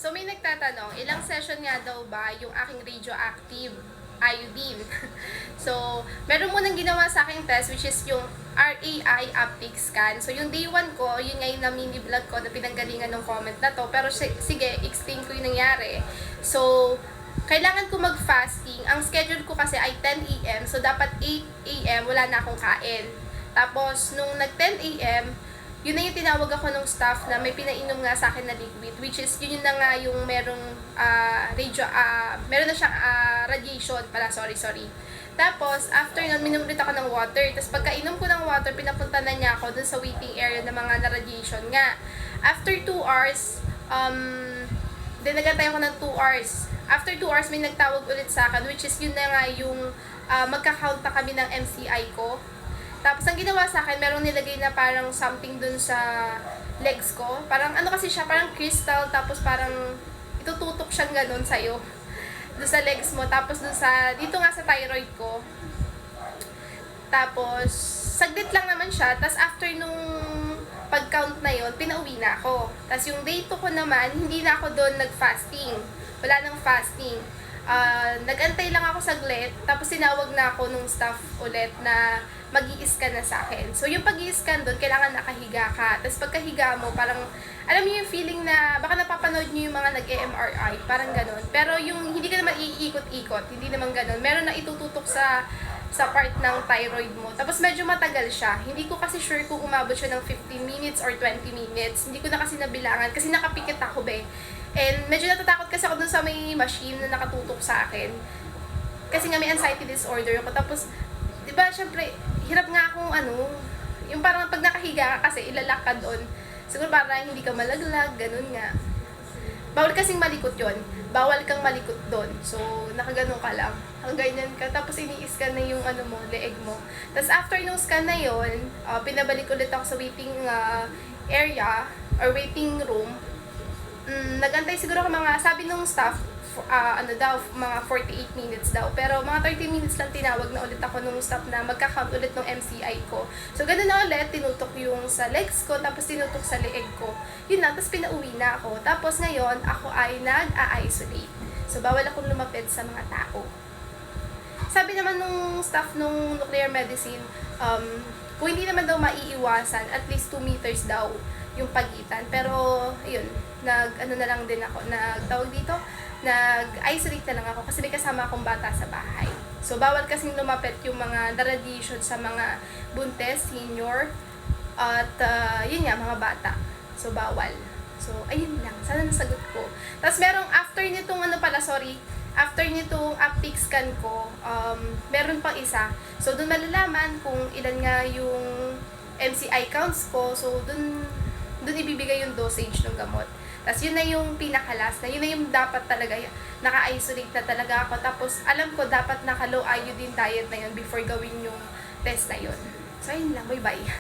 So may nagtatanong, ilang session nga daw ba yung aking radioactive iodine? So, meron munang ginawa sa aking test which is yung RAI uptake scan. So, yung day 1 ko, yun nga yung na-mini vlog ko na pinanggalingan ng comment na to. Pero sige, explain ko yung nangyari. So, kailangan ko mag-fasting. Ang schedule ko kasi ay 10 a.m. So, dapat 8 a.m. wala na akong kain. Tapos, nung nag-10 a.m., yun na yung tinawag ako ng staff na may pinainom nga sa akin na liquid, which is yun na nga yung merong meron na siyang radiation pala, sorry. Tapos, after nun, minom ulit ako ng water. Tapos, pagkainom ko ng water, pinapunta na niya ako dun sa waiting area ng mga na-radiation nga. After 2 hours, then nagantay ako ng 2 hours. After 2 hours, may nagtawag ulit sa akin, which is yun na nga yung magka-count na kami ng MCI ko. Tapos, ang ginawa sa akin, merong nilagay na parang something dun sa legs ko. Parang, ano kasi siya, parang crystal, tapos parang itututok siyang ganun sa'yo. Dun sa legs mo, tapos dun sa, dito nga sa thyroid ko. Tapos, saglit lang naman siya. Tapos, after nung pag-count na yon, pinauwi na ako. Tapos, yung day 2 ko naman, hindi na ako doon nag-fasting. Wala nang fasting. Nag-antay lang ako saglit, tapos tinawag na ako nung staff ulit na mag-i-scan na sa akin. So, yung pag-i-scan doon, kailangan nakahiga ka. Tapos, pagkahiga mo, parang, alam mo yung feeling na, baka napapanood nyo yung mga nag-MRI, parang ganun. Pero yung, hindi ka naman iikot-ikot, hindi naman ganun. Meron na itututok sa part ng thyroid mo. Tapos, medyo matagal siya. Hindi ko kasi sure kung umabot siya ng 15 minutes or 20 minutes. Hindi ko na kasi nabilangan, kasi nakapikit ako, be. And medyo natatakot kasi ako dun sa may machine na nakatutok sa akin. Kasi nga may anxiety disorder ako. Tapos, di ba, syempre, hirap nga akong yung parang pag nakahiga ka kasi, ilalak ka doon. Siguro parang hindi ka malaglag, ganun nga. Bawal kasing malikot yon. Bawal kang malikot doon. So, nakaganon ka lang. Ganyan ka. Tapos, ini-scan na yung leeg mo. Tapos, after nung scan na yon, pinabalik ulit ako sa waiting area or waiting room. Nagantay siguro ako mga, sabi nung staff, mga 48 minutes daw. Pero mga 30 minutes lang tinawag na ulit ako nung staff na magka-count ulit ng MCI ko. So, ganun na ulit, tinutok yung sa legs ko, tapos tinutok sa leeg ko. Yun lang, tapos pinauwi na ako. Tapos ngayon, ako ay nag-a-isolate. So, bawal akong lumapit sa mga tao. Sabi naman nung staff nung nuclear medicine, kung hindi naman daw maiiwasan, at least 2 meters daw yung pagitan. Pero, ayun, na lang din ako, nag-isolate na lang ako kasi may kasama akong bata sa bahay. So, bawal kasing lumapit yung mga na-radiation sa mga buntes, senior, at yun nga, mga bata. So, bawal. So, ayun lang. Sana nasagot ko. Tapos, merong after nitong after nitong uptake scan ko, meron pang isa. So, dun malalaman kung ilan nga yung MCI counts ko. So, dun ibibigay yung dosage ng gamot. Tapos, yun na yung pinaka-last na. Yun na yung dapat talaga, naka-isolate na talaga ako. Tapos, alam ko, dapat naka-low iodine diet na yun before gawin yung test na yun. So, ayun lang. Bye-bye.